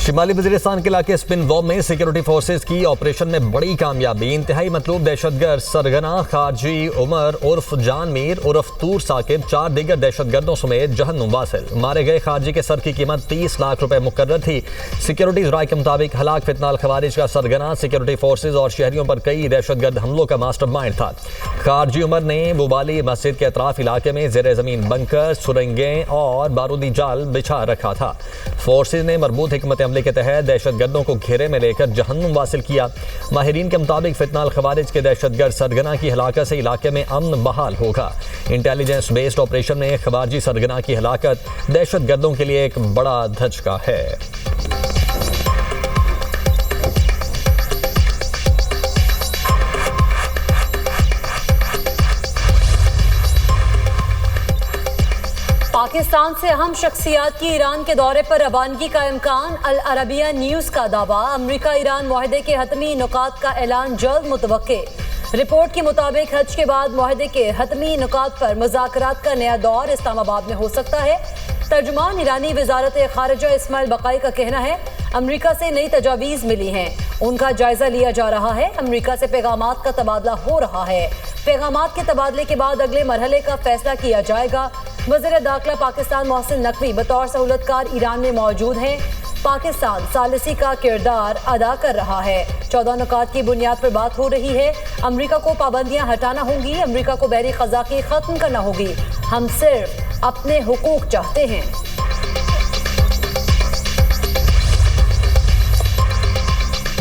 शिमाली वजीरिस्तान के इलाके स्पिन वॉब में सिक्योरिटी फोर्सेज की ऑपरेशन में बड़ी कामयाबी। इंतहाई मतलूब दहशतगर्द सरगना खारजी उमर उर्फ जान मीर उर्फ तूर साकिब 4 दीगर दहशतगर्दों समेत जहन्नुम वासिल। मारे गए खारजी के सर की कीमत 30 लाख रुपए मुकर्रर थी। सिक्योरिटी राय के मुताबिक हलाक फितनाल खवारिज का सरगना सिक्योरिटी फोर्सेज और शहरियों पर कई दहशतगर्द हमलों का मास्टरमाइंड था। खारजी उमर ने बुबाली मस्जिद के अतराफ इलाके में जेर जमीन बंकर, सुरंगें और बारूदी जाल बिछा रखा था। फोर्सेज ने मरबूत हिकमत अमले के तहत दहशतगर्दों को घेरे में लेकर जहन्नुम वासिल किया। माहिरीन के मुताबिक फितनाल खवारिज के दहशतगर्द सरगना की हलाकत से इलाके में अमन बहाल होगा। इंटेलिजेंस बेस्ड ऑपरेशन में खवारजी सरगना की हलाकत दहशतगर्दों के लिए एक बड़ा धचका है। पाकिस्तान से अहम शख्सियात की ईरान के दौरे पर रवानगी का इम्कान। अल अरबिया न्यूज़ का दावा। अमरीका ईरान मुआहदे के हतमी नुकात का ऐलान जल्द मुतवक्के। रिपोर्ट के मुताबिक हज के बाद मुआहदे के हतमी नुकात पर मुज़ाकरात का नया दौर इस्लामाबाद में हो सकता है। तर्जुमान ईरानी वजारत खारिजा इस्माइल बकाई का कहना है अमरीका से नई तजावीज़ मिली हैं, उनका जायजा लिया जा रहा है। अमरीका से पैगामात का तबादला हो रहा है। पैगामात के तबादले के बाद अगले मरहले का फैसला किया जाएगा। वज़ीर दाखिला पाकिस्तान मोहसिन नकवी बतौर सहूलतकार ईरान में मौजूद हैं। पाकिस्तान सालिसी का किरदार अदा कर रहा है। 14 नुकात की बुनियाद पर बात हो रही है। अमरीका को पाबंदियां हटाना होंगी, अमरीका को बहरी क़ज़ाकी ख़त्म करना होगी। हम सिर्फ अपने हुकूक चाहते हैं।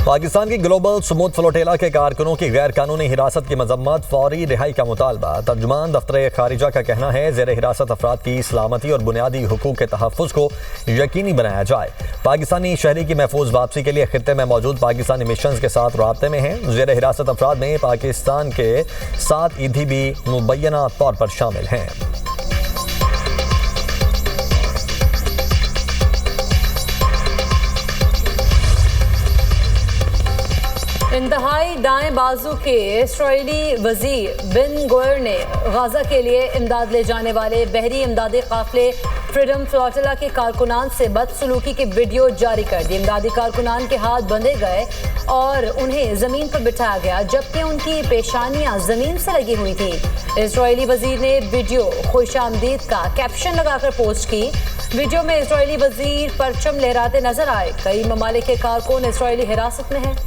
पाकिस्तान की ग्लोबल स्मूथ फ्लोटेला के कारकुनों की गैर कानूनी हिरासत की मजम्मत, फौरी रिहाई का मुतालबा। तर्जुमान दफ्तर खारिजा का कहना है जेर हिरासत अफराद की सलामती और बुनियादी हुकूक के तहफ़्फ़ुज़ को यकीनी बनाया जाए। पाकिस्तानी शहरी की महफूज वापसी के लिए खित्ते में मौजूद पाकिस्तानी मिशंस के साथ राब्ते में हैं। जेर हिरासत अफराद में पाकिस्तान के 7 ईदी भी मुबैना तौर पर शामिल हैं। इंतहाई दाएं बाजू के इसराइली वजीर बिन गोयर ने गाजा के लिए इमदाद ले जाने वाले बहरी इमदादी काफिले फ्रीडम फ्लोटिला के कारकुनान से बदसलूकी के वीडियो जारी कर दी। इमदादी कारकुनान के हाथ बंधे गए और उन्हें जमीन पर बिठाया गया, जबकि उनकी पेशानियां जमीन से लगी हुई थी। इसराइली वजीर ने वीडियो खुशामदीद का कैप्शन लगाकर पोस्ट की। वीडियो में इसराइली वजीर परचम लहराते नजर आए। कई ममालिक के कारकुन इसराइली हिरासत में हैं।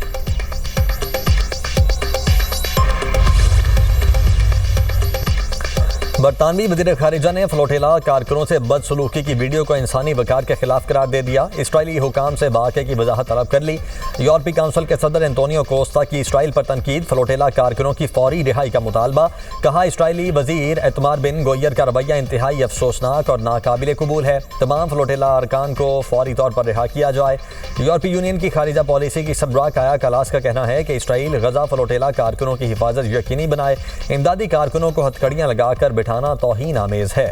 बरतानवी वज़ीर खारिजा ने फ्लोटेला कारकुनों से बदसलूकी की वीडियो को इंसानी वकार के खिलाफ करार दे दिया। इसराइली हुकाम से वाक़े की वजाहत तलब कर ली। यूरोपीय काउंसिल के सदर एंटोनियो कोस्टा की इसराइल पर तनकीद, फ्लोटेला कारकुनों की फौरी रिहाई का मुतालबा। कहा इसराइली वजीर एतमार बिन गोयर का रवैया इंतहाई अफसोसनाक और नाकाबिले कबूल है। तमाम फ्लोटेला अरकान को फौरी तौर पर रिहा किया जाए। यूरोपीय यूनियन की खारिजा पॉलिसी की सरबराह काया कलास का कहना है कि इसराइल गजा फ्लोटेला कारकुनों की हिफाजत यकीनी बनाए। इमदादी कारकुनों को हथकड़ियाँ लगाकर बिठाना तौहीन आमेज है।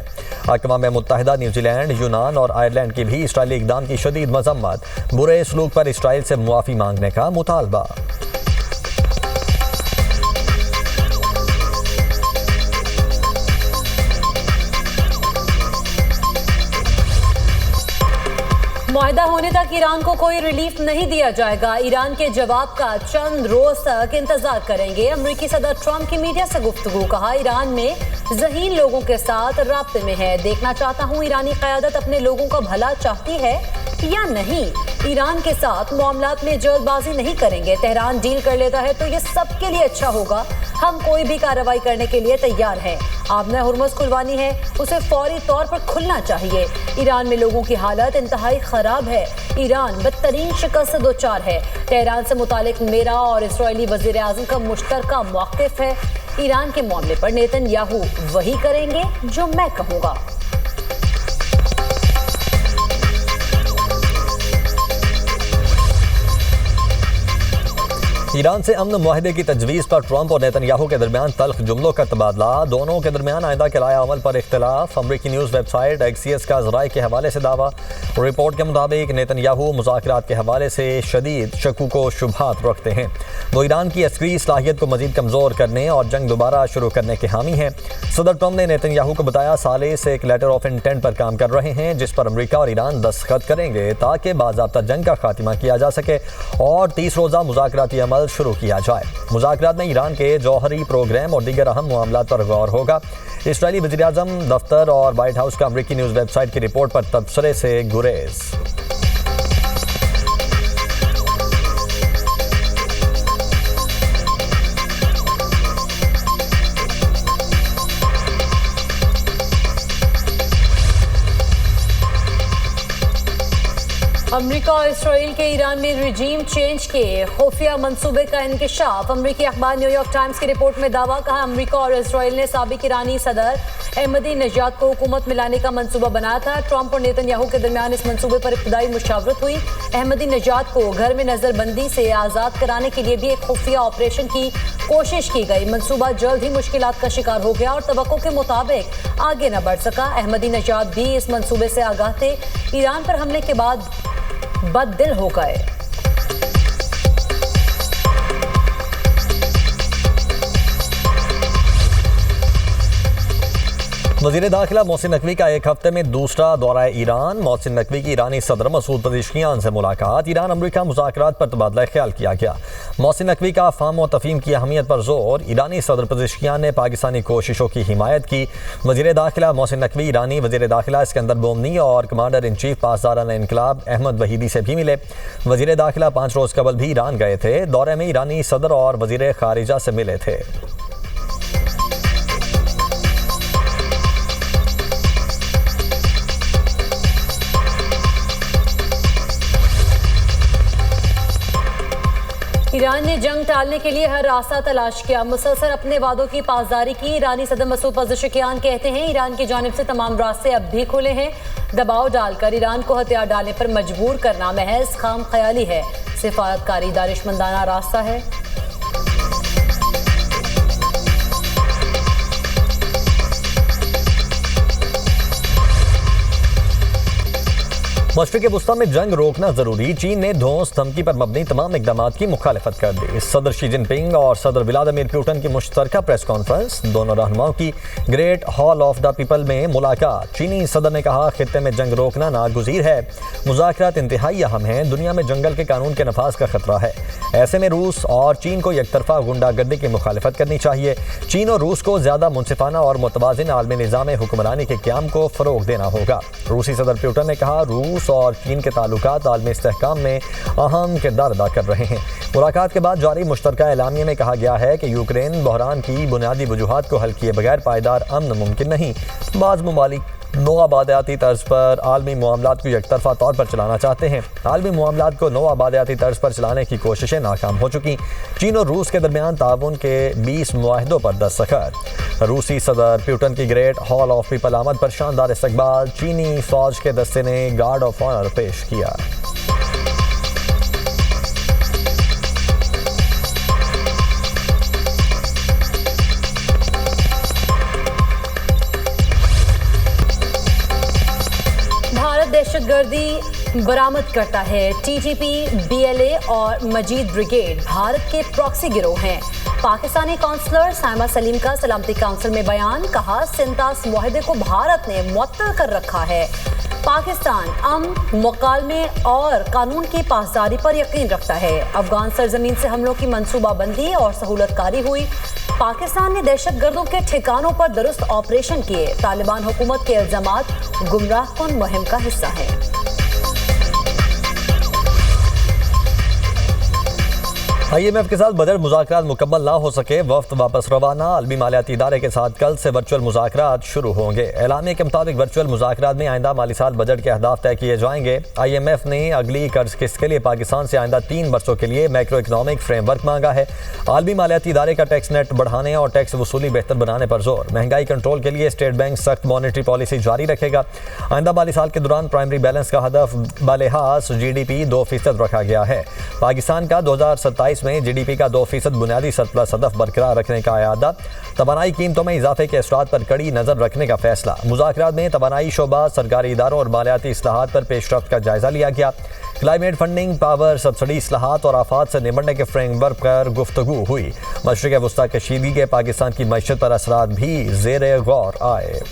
अक़वाम मुत्तहिदा, न्यूजीलैंड, यूनान और आयरलैंड की भी इसराइली इक़दाम की शदीद मजम्मत। बुरे सलूक पर इसराइल से मुआफ़ी मांगने का मुतालबा। मुआहदा होने तक ईरान को कोई रिलीफ नहीं दिया जाएगा। ईरान के जवाब का चंद रोज तक इंतजार करेंगे। अमेरिकी सदर ट्रंप की मीडिया से गुफ्तगू। कहा ईरान में ज़हीन लोगों के साथ राब्ते में है। देखना चाहता हूँ ईरानी क़यादत अपने लोगों का भला चाहती है या नहीं। ईरान के साथ मामलात में जल्दबाजी नहीं करेंगे। तेहरान डील कर लेता है तो ये सबके लिए अच्छा होगा। हम कोई भी कार्रवाई करने के लिए तैयार हैं। आपने हुर्मुज़ खुलवानी है, उसे फौरी तौर पर खुलना चाहिए। ईरान में लोगों की हालत इंतहाई ख़राब है। ईरान बदतरीन शिकस्त से दो चार है। तेहरान से मुतालिक मेरा और इसराइली वज़ीर आज़म का मुश्तरका मौक़िफ़ है। ईरान के मामले पर नेतन्याहू वही करेंगे जो मैं कहूँगा। ईरान से अमन मुआहदे की तजवीज़ पर ट्रंप और नेतन्याहू के दरमियान तल्ख जुमलों का तबादला, दोनों के दरमियान आइंदा किराया अमल पर इख्तिलाफ। अमरीकी न्यूज़ वेबसाइट एक्सियस का ज़राए के हवाले से दावा। रिपोर्ट के मुताबिक नेतन्याहू मुज़ाकरात के हवाले से शदीद शकूक व शुबहात रखते हैं। वो ईरान की अस्करी सलाहियत को मज़ीद कमज़ोर करने और जंग दोबारा शुरू करने के हामी हैं। सदर ट्रंप ने नेतन्याहू को बताया साले से एक लेटर ऑफ इंटेंट पर काम कर रहे हैं, जिस पर अमरीका और ईरान दस्तखत करेंगे ताकि बाज़ाब्ता जंग का खात्मा किया जा सके और 30 रोज़ा मुज़ाकराती अमल शुरू किया जाए। मुज़ाकरात में ईरान के जौहरी प्रोग्राम और दीगर अहम मामलात पर गौर होगा। इस्राईली वज़ीर-ए-आज़म दफ्तर और वाइट हाउस का अमरीकी न्यूज़ वेबसाइट की रिपोर्ट पर तबसरे से गुरेज। अमेरिका और इसराइल के ईरान में रिजीम चेंज के खुफिया मंसूबे का इंकिशाफ। अमेरिकी अखबार न्यूयॉर्क टाइम्स की रिपोर्ट में दावा, कहा अमेरिका और इसराइल ने साबिक ईरानी सदर अहमदी नजाद को हुकूमत में लाने का मंसूबा बनाया था। ट्रंप और नेतन्याहू के दरमियान इस मंसूबे पर इब्तदाई मुशावरत हुई। अहमदी नजाद को घर में नजरबंदी से आज़ाद कराने के लिए भी एक खुफिया ऑपरेशन की कोशिश की गई। मंसूबा जल्द ही मुश्किलात का शिकार हो गया और तवक्को के मुताबिक आगे न बढ़ सका। अहमदी नजाद भी इस मंसूबे से आगाह थे। ईरान पर हमले के बाद बददिल हो गए। वज़ीर दाखिला मोहसिन नकवी का एक हफ्ते में दूसरा दौरा ईरान। मोहसिन नकवी की ईरानी सदर मसूद पज़ेश्कियान से मुलाकात। ईरान अमरीका मुज़ाकरात पर तबादला ख्याल किया गया। मोहसिन नकवी का अफ़हाम व तफ़हीम की अहमियत पर जोर। ईरानी सदर पज़ेश्कियान ने पाकिस्तानी कोशिशों की हिमायत की। वज़ीर दाखिला मोहसिन नकवी ईरानी वज़ीर दाखिला इस्कंदर बोमनी और कमांडर इन चीफ पासदाराना इनकलाब अहमद वहीदी से भी मिले। वज़ीर दाखिला 5 रोज़ कबल भी ईरान गए थे। दौरे में ईरानी सदर और वज़ीर खारिजा से मिले थे। ईरान ने जंग टालने के लिए हर रास्ता तलाश किया, मुसलसल अपने वादों की पासदारी की। ईरानी सदर मसूद पज़ेश्कियान कहते हैं ईरान की जानिब से तमाम रास्ते अब भी खुले हैं। दबाव डालकर ईरान को हथियार डालने पर मजबूर करना महज खाम ख्याली है। सिफारतकारी दानिशमंदाना रास्ता है। मशरिक़ वुस्ता में जंग रोकना जरूरी। चीन ने धौंस धमकी पर मबनी तमाम इक़दाम की मुखालिफत कर दी। सदर शी जिनपिंग और सदर व्लादिमीर पुतिन की मुश्तरका प्रेस कॉन्फ्रेंस। दोनों रहनुमाओं की great hall of the people में मुलाकात। चीनी सदर ने कहा खित्ते में जंग रोकना नागुज़ीर है। मुज़ाकरात इंतहाई अहम हैं। दुनिया में जंगल के कानून के नफाज का खतरा है। ऐसे में रूस और चीन को एकतरफा गुंडागर्दी की मुखालिफत करनी चाहिए। चीन और रूस को ज़्यादा मुनसिफाना और मुतवाज़िन आलमी निज़ाम हुक्मरानी के क़याम को फ़रोग़ देना होगा। रूसी सदर पुतिन ने कहा रूस और चीन के ताल्लुकात आलमी इस्तेहकाम में अहम किरदार अदा कर रहे हैं। मुलाकात के बाद जारी मुश्तरका एलामिया में कहा गया है कि यूक्रेन बहरान की बुनियादी वजूहात को हल किए बगैर पायदार अमन मुमकिन नहीं। बाज़ ममालिक नौआबादियाती तर्ज पर आलमी मामलात को एकतरफा तौर पर चलाना चाहते हैं। आलमी मामलात को नौआबादियाती तर्ज पर चलाने की कोशिशें नाकाम हो चुकी। चीन और रूस के दरमियान ताउन के 20 मुआहदों पर दस्तखत। रूसी सदर पुतिन की ग्रेट हॉल ऑफ पीपल आमद पर शानदार इस्तकबाल। चीनी फौज के दस्ते ने गार्ड ऑफ ऑनर पेश किया। दहशतगर्दी बरामद करता है। टीटीपी, बीएलए और मजीद ब्रिगेड भारत के प्रॉक्सी गिरोह हैं। पाकिस्तानी काउंसलर साइमा सलीम का सलामती काउंसिल में बयान, कहा सिंतास मुआहदे को भारत ने मुअत्तल कर रखा है। पाकिस्तान अमन, मुकालमे और कानून की पासदारी पर यकीन रखता है। अफगान सरजमीन से हमलों की मनसूबाबंदी और सहूलतकारी हुई। पाकिस्तान ने दहशतगर्दों के ठिकानों पर दुरुस्त ऑपरेशन किए। तालिबान हुकूमत के इल्जामात गुमराहकुन मुहिम का हिस्सा है। IMF के साथ बजट मुज़ाकरात मुकम्मल ना हो सके, वफ्द वापस रवाना। आलमी मालियाती इदारे के साथ कल से वर्चुअल मुज़ाकरात शुरू होंगे। एलामिया के मुताबिक वर्चुअल मुज़ाकरात में आइंदा माली साल बजट के अहदाफ तय किए जाएंगे। IMF ने अगली कर्ज किस्त के लिए पाकिस्तान से आइंदा 3 वर्षों के लिए मैक्रो इकनॉमिक फ्रेमवर्क मांगा है। आलमी मालियाती इदारे का टैक्स नेट बढ़ाने और टैक्स वसूली बेहतर बनाने पर जोर। महंगाई कंट्रोल के लिए स्टेट बैंक सख्त मॉनेटरी पॉलिसी जारी रखेगा। आइंदा माली साल के दौरान प्राइमरी बैलेंस का हदफ बलिहाज GDP 2% रखा गया है। पाकिस्तान का 2027 2022 में GDP का 2% बुनियादी सरप्लस हदफ बरकरार रखने का अयादा, तवानाई कीमतों में इजाफे के असरात पर कड़ी नजर रखने का फैसला। मुज़ाकरात में तवानाई शोबा, सरकारी इदारों और मालियाती इस्लाहात पर पेशरफ्त का जायजा लिया गया। क्लाइमेट फंडिंग, पावर सब्सिडी इस्लाहात और आफात से निपटने के फ्रेमवर्क पर गुफ्तगू हुई। मशरिक़ वस्ता कशीदगी के पाकिस्तान की मईशत पर असरात भी ज़ेरे गौर आए।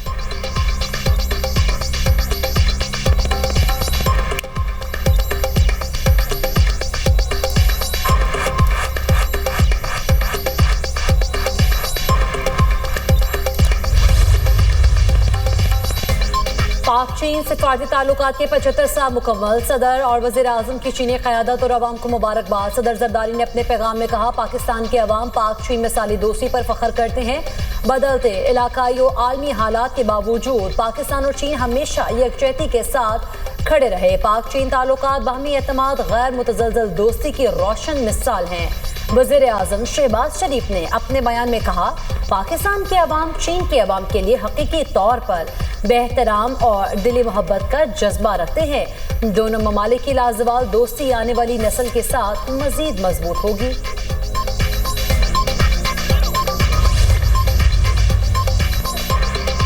पाक चीन सिफारती ताल्लुकात के 75 साल मुकम्मल। सदर और वज़ीर आज़म की चीनी क़यादत और अवाम को मुबारकबाद। सदर जरदारी ने अपने पैगाम में कहा, पाकिस्तान के अवाम पाक चीन मिसाली दोस्ती पर फ़ख्र करते हैं। बदलते इलाकाई और आलमी हालात के बावजूद पाकिस्तान और चीन हमेशा यकजहती के साथ खड़े रहे। पाक चीन ताल्लुकात बाहमी एतमाद गैर मुतज़लज़ल दोस्ती की रोशन मिसाल हैं। वज़ीर आज़म शहबाज शरीफ ने अपने बयान में कहा, पाकिस्तान के अवाम चीन के अवाम के लिए हकीकी तौर पर बेहतराम और दिली मोहब्बत का जज्बा रखते हैं। दोनों ममालिक की लाजवाल दोस्ती आने वाली नस्ल के साथ मजीद मजबूत होगी।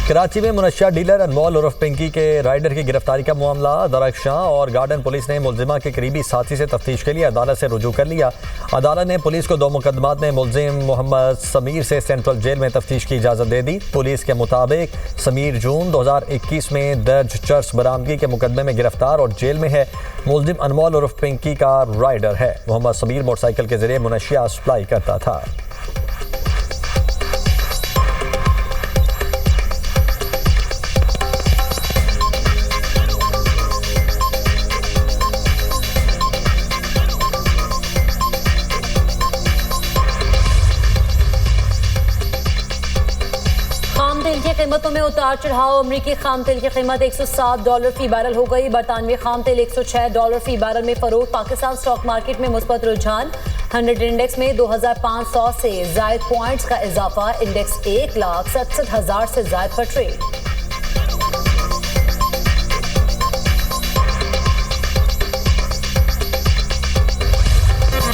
कराची में मुनश्शिया डीलर अनमोल उर्फ पिंकी के राइडर की गिरफ्तारी का मामला। दरख्शां और गार्डन पुलिस ने मुलजिमा के करीबी साथी से तफ्तीश के लिए अदालत से रुजू कर लिया। अदालत ने पुलिस को 2 मुकदमात में मुलजिम मोहम्मद समीर से सेंट्रल जेल में तफ्तीश की इजाज़त दे दी। पुलिस के मुताबिक समीर जून 2021 में दर्ज चर्स बरामदगी के मुकदमे में गिरफ्तार और जेल में है। मुलजिम अनमोल उर्फ पिंकी का राइडर है। मोहम्मद समीर मोटरसाइकिल के जरिए मुनश्शिया सप्लाई करता था। तेल की कीमतों में उतार चढ़ाव। अमरीकी खाम तेल की कीमत $107 फी बैरल हो गई। बरतानवी खाम तेल $106 फी बैरल में फरोख्त। पाकिस्तान स्टॉक मार्केट में मुस्बत रुझान। 100 इंडेक्स में 2500 से जायद पॉइंट्स का इजाफा। इंडेक्स 1,67,000 से जायद पर ट्रेड।